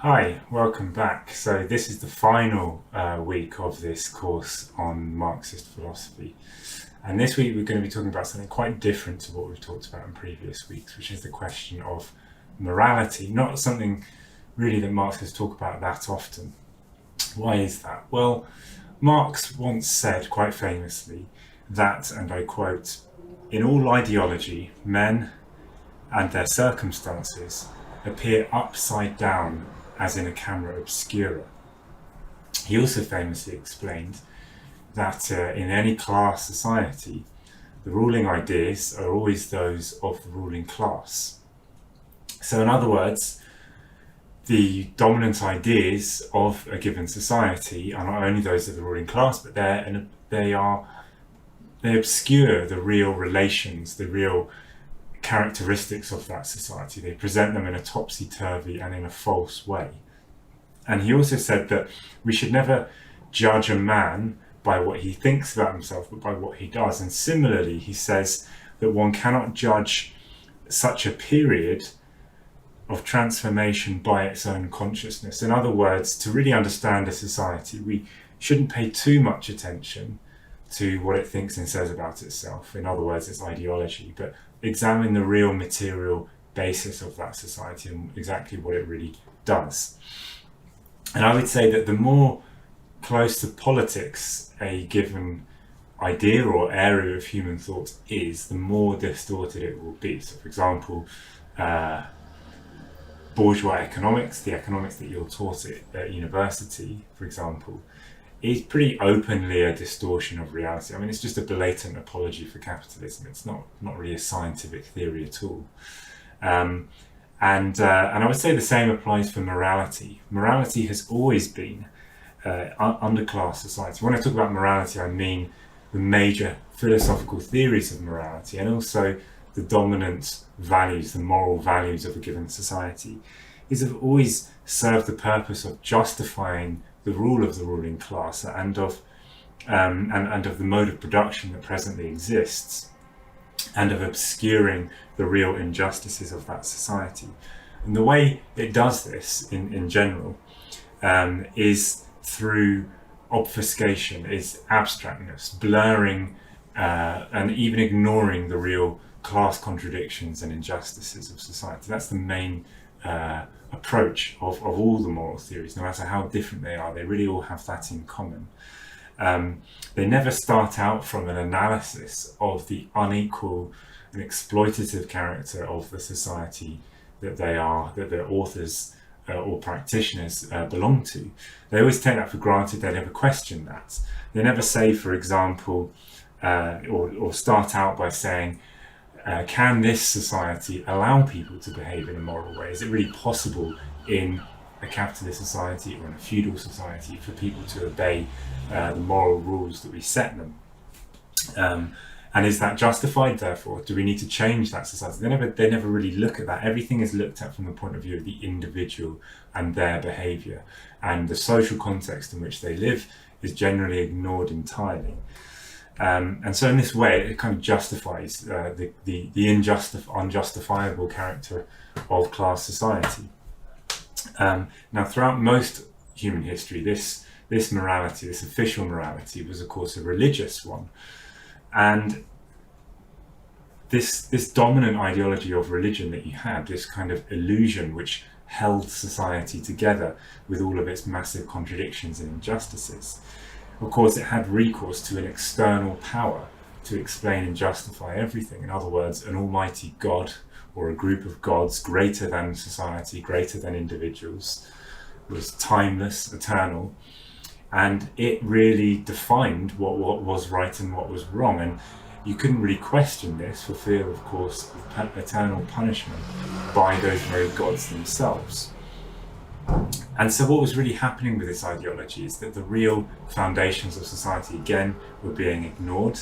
Hi, welcome back. So this is the final week of this course on Marxist philosophy. And this week we're going to be talking about something quite different to what we've talked about in previous weeks, which is the question of morality, not something really that Marxists talk about that often. Why is that? Well, Marx once said quite famously that, and I quote, "In all ideology, men and their circumstances appear upside down as in a camera obscura." He also famously explained that in any class society, the ruling ideas are always those of the ruling class. So in other words, the dominant ideas of a given society are not only those of the ruling class, but they obscure the real relations, the real characteristics of that society. They present them in a topsy-turvy and in a false way. And he also said that we should never judge a man by what he thinks about himself, but by what he does. And similarly, he says that one cannot judge such a period of transformation by its own consciousness. In other words, to really understand a society, we shouldn't pay too much attention to what it thinks and says about itself. In other words, its ideology, but examine the real material basis of that society and exactly what it really does. And I would say that the more close to politics a given idea or area of human thought is, the more distorted it will be. So for example, bourgeois economics, the economics that you're taught at university, for example, is pretty openly a distortion of reality. I mean, it's just a blatant apology for capitalism. It's not really a scientific theory at all. And I would say the same applies for morality. Morality has always been underclass society. When I talk about morality, I mean the major philosophical theories of morality and also the dominant values, the moral values of a given society. These have always served the purpose of justifying the rule of the ruling class and of the mode of production that presently exists, and of obscuring the real injustices of that society. And the way it does this in general is through obfuscation, is abstractness, blurring and even ignoring the real class contradictions and injustices of society. That's the main approach of all the moral theories, no matter how different they are. They really all have that in common. They never start out from an analysis of the unequal and exploitative character of the society that their authors or practitioners belong to. They always take that for granted. They never question that. They never say, for example, or start out by saying, can this society allow people to behave in a moral way? Is it really possible in a capitalist society or in a feudal society for people to obey the moral rules that we set them? And is that justified, therefore? Do we need to change that society? They never really look at that. Everything is looked at from the point of view of the individual and their behaviour. And the social context in which they live is generally ignored entirely. And so in this way, it kind of justifies the unjustifiable character of class society. Now, throughout most human history, this morality, this official morality, was of course a religious one. And this dominant ideology of religion that you had, this kind of illusion which held society together with all of its massive contradictions and injustices, of course it had recourse to an external power to explain and justify everything. In other words, an almighty God or a group of gods greater than society, greater than individuals, was timeless, eternal, and it really defined what was right and what was wrong. And you couldn't really question this for fear, of course, of eternal punishment by those very gods themselves. And so what was really happening with this ideology is that the real foundations of society, again, were being ignored.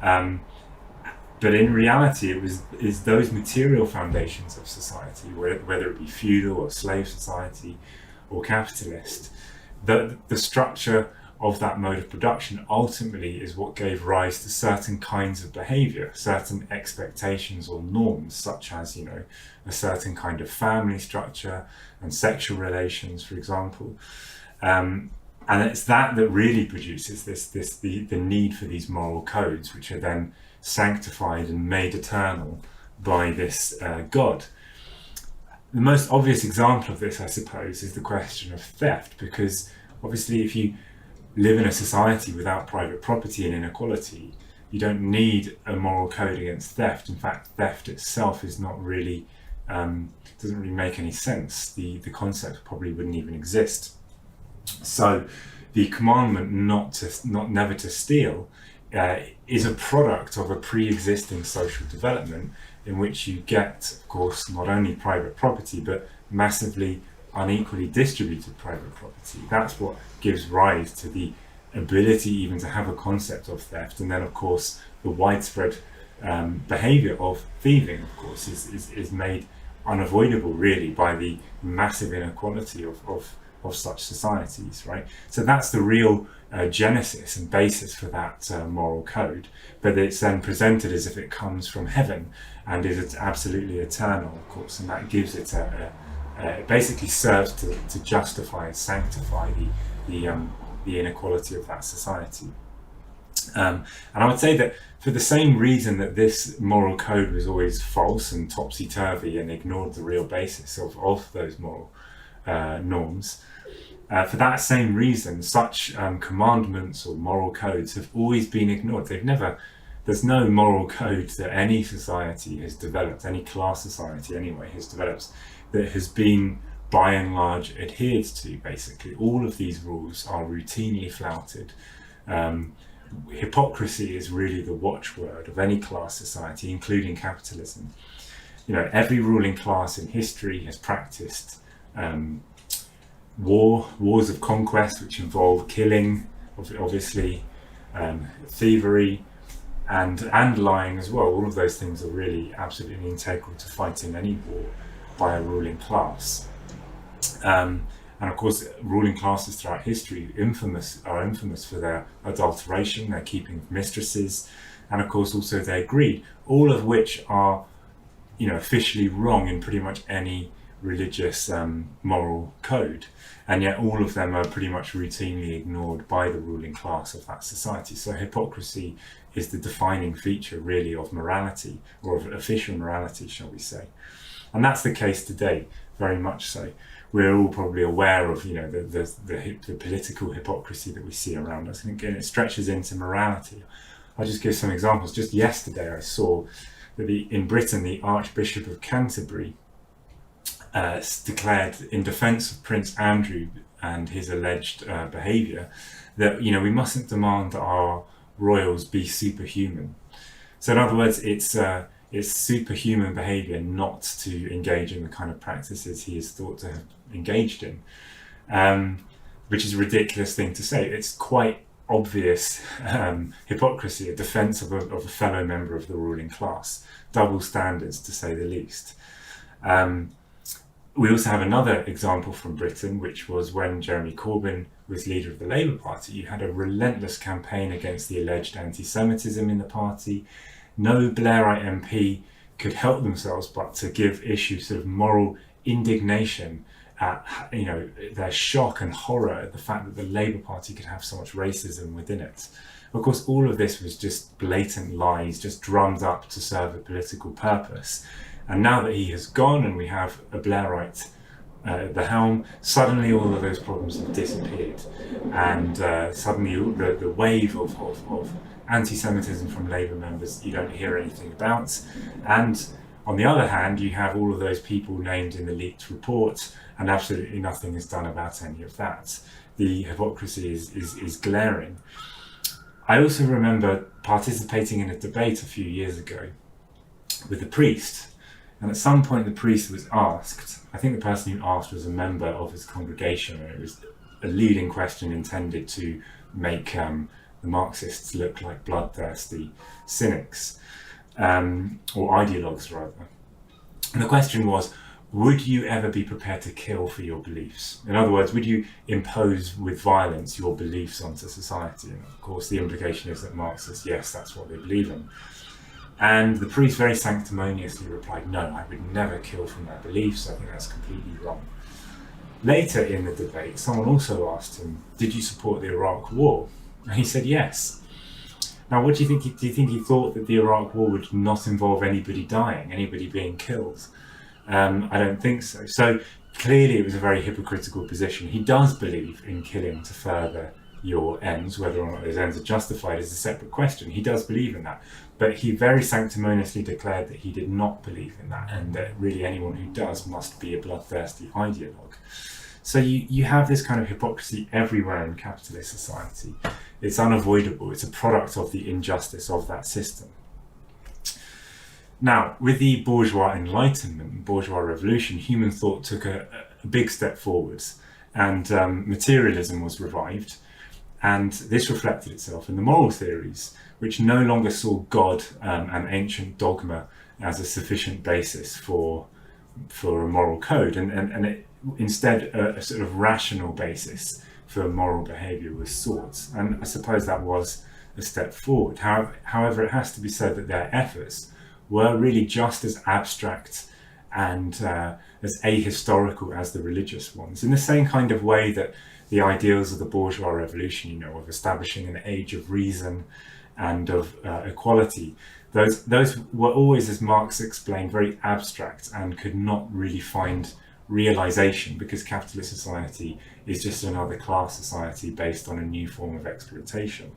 But in reality, is those material foundations of society, whether it be feudal or slave society or capitalist, the structure of that mode of production ultimately is what gave rise to certain kinds of behavior, certain expectations or norms, such as, a certain kind of family structure and sexual relations, for example. And it's that really produces the need for these moral codes, which are then sanctified and made eternal by this God. The most obvious example of this, I suppose, is the question of theft, because obviously if you live in a society without private property and inequality, you don't need a moral code against theft. In fact, theft itself is not really, doesn't really make any sense. The concept probably wouldn't even exist. So the commandment never to steal is a product of a pre-existing social development in which you get, of course, not only private property, but massively unequally distributed private property. That's what gives rise to the ability even to have a concept of theft. And then, of course, the widespread behavior of thieving, of course, is made unavoidable, really, by the massive inequality of such societies, right? So that's the real genesis and basis for that moral code, but it's then presented as if it comes from heaven and is absolutely eternal, of course, and that gives it it basically serves to justify and sanctify the inequality of that society. And I would say that for the same reason that this moral code was always false and topsy-turvy and ignored the real basis of those moral norms, for that same reason, such commandments or moral codes have always been ignored. There's no moral code that any society has developed, any class society anyway has developed, that has been by and large adhered to. Basically, all of these rules are routinely flouted. Hypocrisy is really the watchword of any class society, including capitalism. Every ruling class in history has practiced wars of conquest, which involve killing, obviously, thievery, and lying as well. All of those things are really absolutely integral to fighting any war by a ruling class. And of course, ruling classes throughout history are infamous for their adulteration, their keeping of mistresses, and of course also their greed, all of which are, officially wrong in pretty much any religious moral code, and yet all of them are pretty much routinely ignored by the ruling class of that society. So hypocrisy is the defining feature really of morality, or of official morality, shall we say. And that's the case today, very much so. We're all probably aware of the political hypocrisy that we see around us, and again it stretches into morality. I'll just give some examples. Just yesterday I saw that in Britain the Archbishop of Canterbury declared in defence of Prince Andrew and his alleged behaviour that we mustn't demand that our royals be superhuman. So in other words, it's superhuman behaviour not to engage in the kind of practices he is thought to have engaged in, which is a ridiculous thing to say. It's quite obvious hypocrisy, a defence of a fellow member of the ruling class, double standards to say the least. We also have another example from Britain, which was when Jeremy Corbyn was leader of the Labour Party. You had a relentless campaign against the alleged anti-Semitism in the party. No Blairite MP could help themselves but to give issue sort of moral indignation at their shock and horror at the fact that the Labour Party could have so much racism within it. Of course, all of this was just blatant lies, just drummed up to serve a political purpose. And now that he has gone and we have a Blairite at the helm, suddenly all of those problems have disappeared. And suddenly the wave of anti-Semitism from Labour members you don't hear anything about. And on the other hand, you have all of those people named in the leaked report, and absolutely nothing is done about any of that. The hypocrisy is glaring. I also remember participating in a debate a few years ago with a priest. And at some point the priest was asked, I think the person who asked was a member of his congregation, and it was a leading question intended to make the Marxists look like bloodthirsty cynics, or ideologues rather. And the question was, would you ever be prepared to kill for your beliefs? In other words, would you impose with violence your beliefs onto society? And of course, the implication is that Marx says, yes, that's what they believe in. And the priest very sanctimoniously replied, no, I would never kill for my beliefs. I think that's completely wrong. Later in the debate, someone also asked him, did you support the Iraq War? And he said, yes. Now, what do you think? Do you think he thought that the Iraq War would not involve anybody dying, anybody being killed? I don't think so. So clearly it was a very hypocritical position. He does believe in killing to further your ends. Whether or not those ends are justified is a separate question. He does believe in that. But he very sanctimoniously declared that he did not believe in that, and that really anyone who does must be a bloodthirsty ideologue. So you have this kind of hypocrisy everywhere in capitalist society. It's unavoidable. It's a product of the injustice of that system. Now, with the bourgeois enlightenment, bourgeois revolution, human thought took a big step forwards, and materialism was revived. And this reflected itself in the moral theories, which no longer saw God and ancient dogma as a sufficient basis for a moral code, and it, instead a sort of rational basis for moral behaviour was sought. And I suppose that was a step forward. However, it has to be said that their efforts were really just as abstract and as ahistorical as the religious ones, in the same kind of way that the ideals of the bourgeois revolution, of establishing an age of reason and of equality, those were always, as Marx explained, very abstract and could not really find realization, because capitalist society is just another class society based on a new form of exploitation.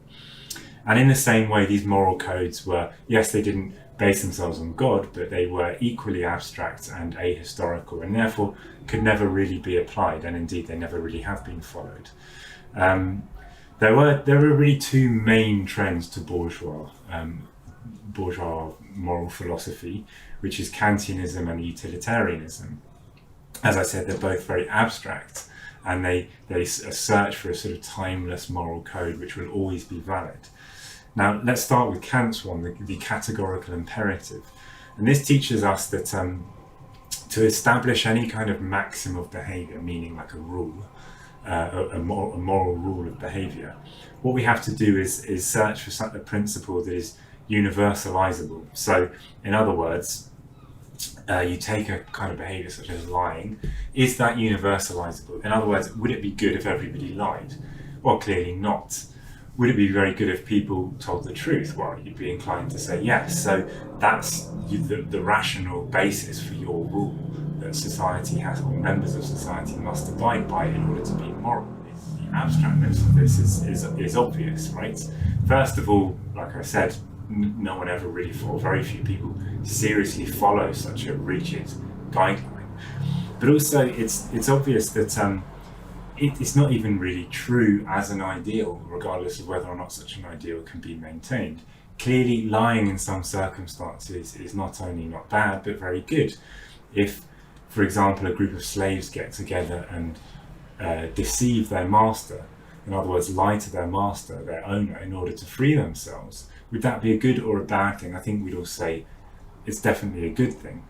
And in the same way, these moral codes were, yes, they didn't base themselves on God, but they were equally abstract and ahistorical, and therefore could never really be applied, and indeed they never really have been followed. There were really two main trends to bourgeois moral philosophy, which is Kantianism and utilitarianism. As I said, they're both very abstract, and they search for a sort of timeless moral code which will always be valid. Now, let's start with Kant's one, the categorical imperative. And this teaches us that to establish any kind of maxim of behaviour, meaning like a rule, a moral rule of behaviour, what we have to do is search for a principle that is universalizable. So, in other words, you take a kind of behaviour such as lying. Is that universalizable? In other words, would it be good if everybody lied? Well, clearly not. Would it be very good if people told the truth? Well, you'd be inclined to say yes. So that's the rational basis for your rule that society has, or members of society must abide by in order to be moral. The abstractness of this is obvious, right? First of all, like I said, no one ever really, or very few people, seriously follow such a rigid guideline. But also, it's obvious that it's not even really true as an ideal, regardless of whether or not such an ideal can be maintained. Clearly, lying in some circumstances is not only not bad, but very good. If, for example, a group of slaves get together and deceive their master, in other words, lie to their master, their owner, in order to free themselves, would that be a good or a bad thing? I think we'd all say it's definitely a good thing.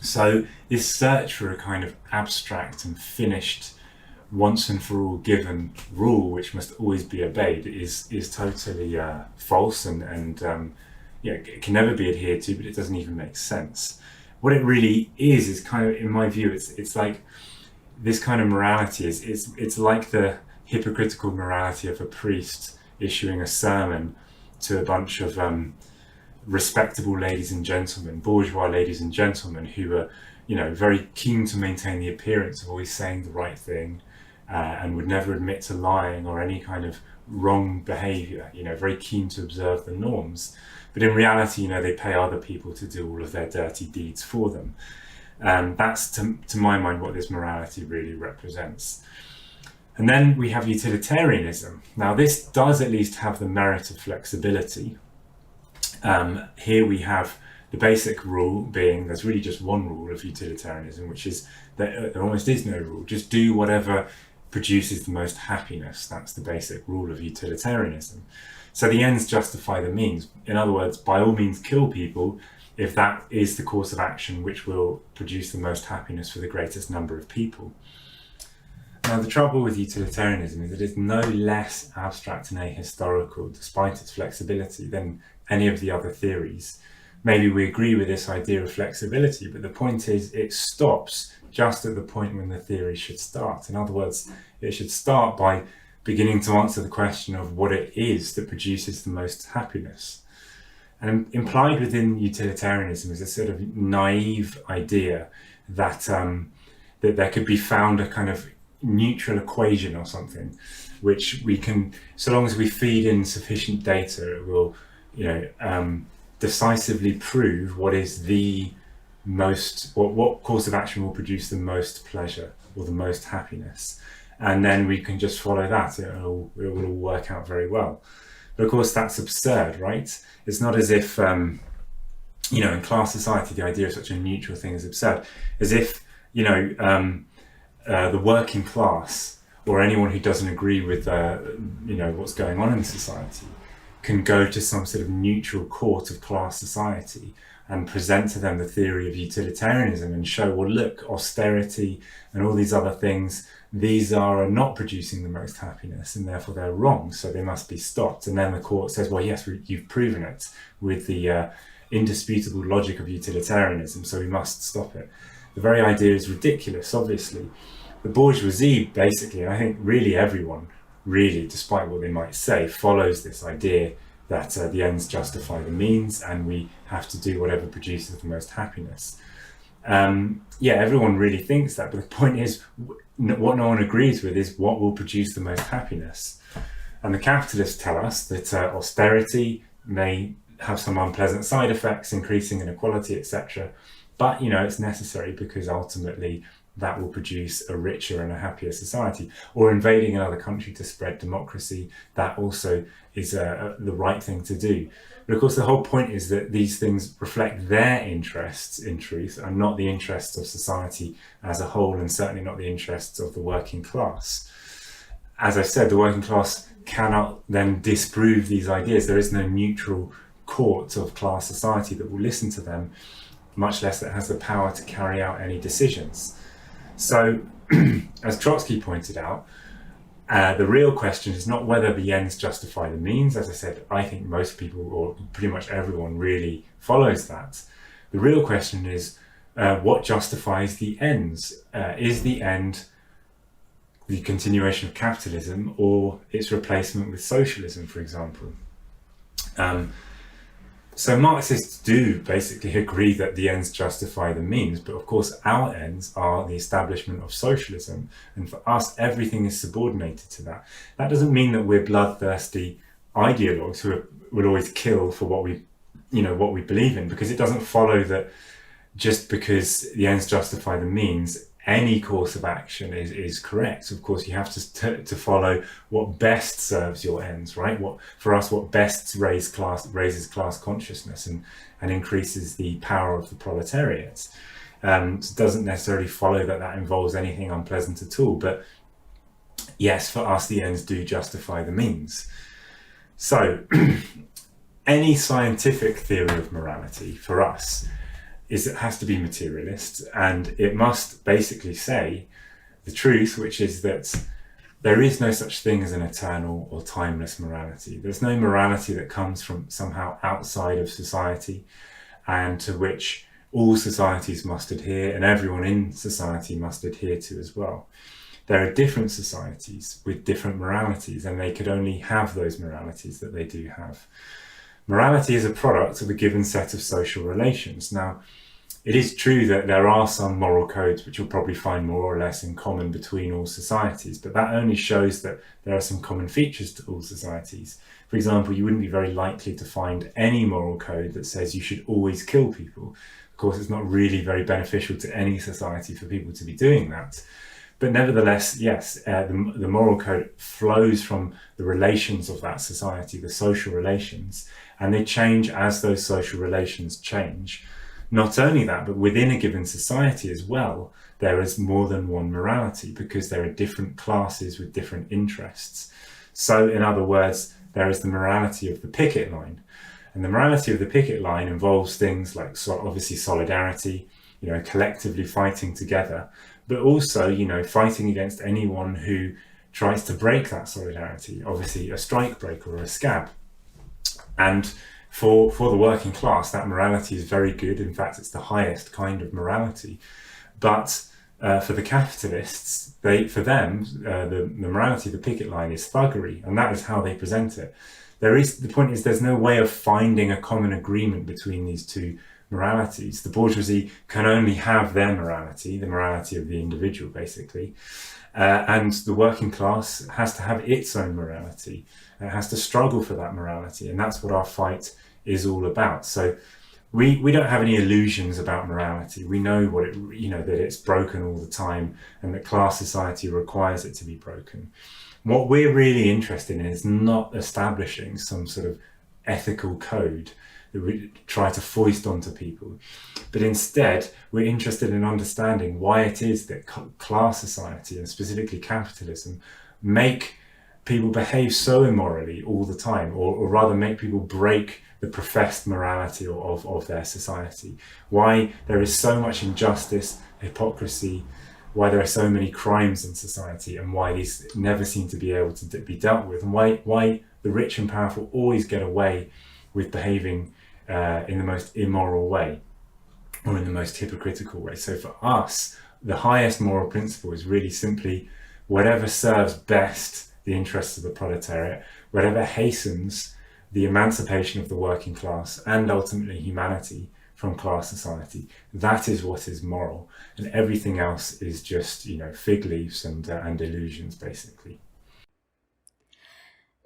So this search for a kind of abstract and finished, once and for all given rule which must always be obeyed is totally false and it can never be adhered to, but it doesn't even make sense. What it really is kind of, in my view, it's like this kind of morality it's like the hypocritical morality of a priest issuing a sermon to a bunch of respectable ladies and gentlemen, bourgeois ladies and gentlemen, who are, very keen to maintain the appearance of always saying the right thing, and would never admit to lying or any kind of wrong behaviour, very keen to observe the norms. But in reality, they pay other people to do all of their dirty deeds for them. That's, to my mind, what this morality really represents. And then we have utilitarianism. Now, this does at least have the merit of flexibility. Here we have the basic rule being, there's really just one rule of utilitarianism, which is that there almost is no rule. Just do whatever produces the most happiness. That's the basic rule of utilitarianism. So the ends justify the means. In other words, by all means kill people if that is the course of action which will produce the most happiness for the greatest number of people. Now, the trouble with utilitarianism is that it's no less abstract and ahistorical, despite its flexibility, than any of the other theories. Maybe we agree with this idea of flexibility, but the point is it stops just at the point when the theory should start. In other words, it should start by beginning to answer the question of what it is that produces the most happiness. And implied within utilitarianism is a sort of naive idea that that there could be found a kind of neutral equation or something, which we can, so long as we feed in sufficient data, it will, decisively prove what is the most, what course of action will produce the most pleasure or the most happiness. And then we can just follow that. It will all work out very well. But of course, that's absurd, right? It's not as if, in class society, the idea of such a neutral thing is absurd. As if, the working class or anyone who doesn't agree with, what's going on in society can go to some sort of neutral court of class society and present to them the theory of utilitarianism and show, well, look, austerity and all these other things, these are not producing the most happiness and therefore they're wrong, so they must be stopped. And then the court says, well, yes, you've proven it with the indisputable logic of utilitarianism, so we must stop it. The very idea is ridiculous, obviously. The bourgeoisie, basically, and I think really everyone, really, despite what they might say, follows this idea that the ends justify the means and we have to do whatever produces the most happiness. Everyone really thinks that, but the point is, what no one agrees with is what will produce the most happiness. And the capitalists tell us that austerity may have some unpleasant side effects, increasing inequality, etc. But, it's necessary because ultimately that will produce a richer and a happier society. Or invading another country to spread democracy, that also is the right thing to do. But of course, the whole point is that these things reflect their interests in truth and not the interests of society as a whole, and certainly not the interests of the working class. As I said, the working class cannot then disprove these ideas. There is no neutral court of class society that will listen to them, much less that has the power to carry out any decisions. So, as Trotsky pointed out, the real question is not whether the ends justify the means. As I said, I think most people, or pretty much everyone, really follows that. The real question is what justifies the ends? Is the end the continuation of capitalism or its replacement with socialism, for example? So Marxists do basically agree that the ends justify the means, but of course our ends are the establishment of socialism, and for us everything is subordinated to that. That doesn't mean that we're bloodthirsty ideologues who will always kill for what we believe in, because it doesn't follow that just because the ends justify the means, any course of action is correct. Of course, you have to follow what best serves your ends, right? What best raises class consciousness and increases the power of the proletariat. It doesn't necessarily follow that involves anything unpleasant at all. But yes, for us, the ends do justify the means. So any scientific theory of morality for us it has to be materialist, and it must basically say the truth, which is that there is no such thing as an eternal or timeless morality. There's no morality that comes from somehow outside of society and to which all societies must adhere and everyone in society must adhere to as well. There are different societies with different moralities, and they could only have those moralities that they do have. Morality is a product of a given set of social relations. Now, it is true that there are some moral codes which you'll probably find more or less in common between all societies, but that only shows that there are some common features to all societies. For example, you wouldn't be very likely to find any moral code that says you should always kill people. Of course, it's not really very beneficial to any society for people to be doing that. But nevertheless, yes, the moral code flows from the relations of that society, the social relations, and they change as those social relations change. Not only that, but within a given society as well, there is more than one morality because there are different classes with different interests. So in other words, there is the morality of the picket line. And the morality of the picket line involves things like obviously solidarity, collectively fighting together, but also, fighting against anyone who tries to break that solidarity, obviously a strike breaker or a scab. And for the working class, that morality is very good. In fact, it's the highest kind of morality. But for the capitalists, the morality of the picket line is thuggery, and that is how they present it. The point is, there's no way of finding a common agreement between these two moralities. The bourgeoisie can only have their morality, the morality of the individual, basically. And the working class has to have its own morality. It has to struggle for that morality, and that's what our fight is all about. So we don't have any illusions about morality. We know that it's broken all the time, and that class society requires it to be broken. What we're really interested in is not establishing some sort of ethical code that we try to foist onto people, but instead we're interested in understanding why it is that class society, and specifically capitalism, make people behave so immorally all the time, or rather make people break the professed morality of their society. Why there is so much injustice, hypocrisy, why there are so many crimes in society, and why these never seem to be able to be dealt with, and why the rich and powerful always get away with behaving in the most immoral way, or in the most hypocritical way. So for us, the highest moral principle is really simply whatever serves best the interests of the proletariat, whatever hastens the emancipation of the working class and ultimately humanity from class society. That is what is moral, and everything else is just, fig leaves and illusions, basically.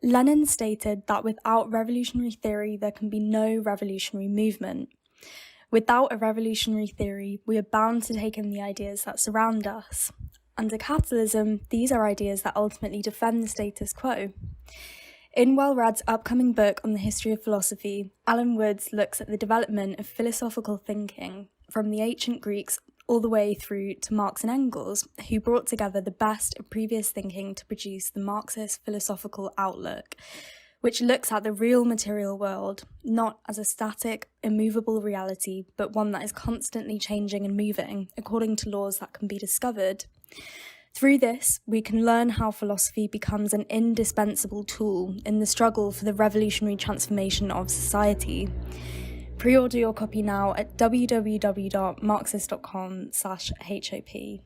Lenin stated that without revolutionary theory, there can be no revolutionary movement. Without a revolutionary theory, we are bound to take in the ideas that surround us. Under capitalism, these are ideas that ultimately defend the status quo. In Well-Read's upcoming book on the history of philosophy, Alan Woods looks at the development of philosophical thinking from the ancient Greeks all the way through to Marx and Engels, who brought together the best of previous thinking to produce the Marxist philosophical outlook, which looks at the real material world, not as a static, immovable reality, but one that is constantly changing and moving according to laws that can be discovered. Through this, we can learn how philosophy becomes an indispensable tool in the struggle for the revolutionary transformation of society. Pre-order your copy now at www.marxist.com/HOP.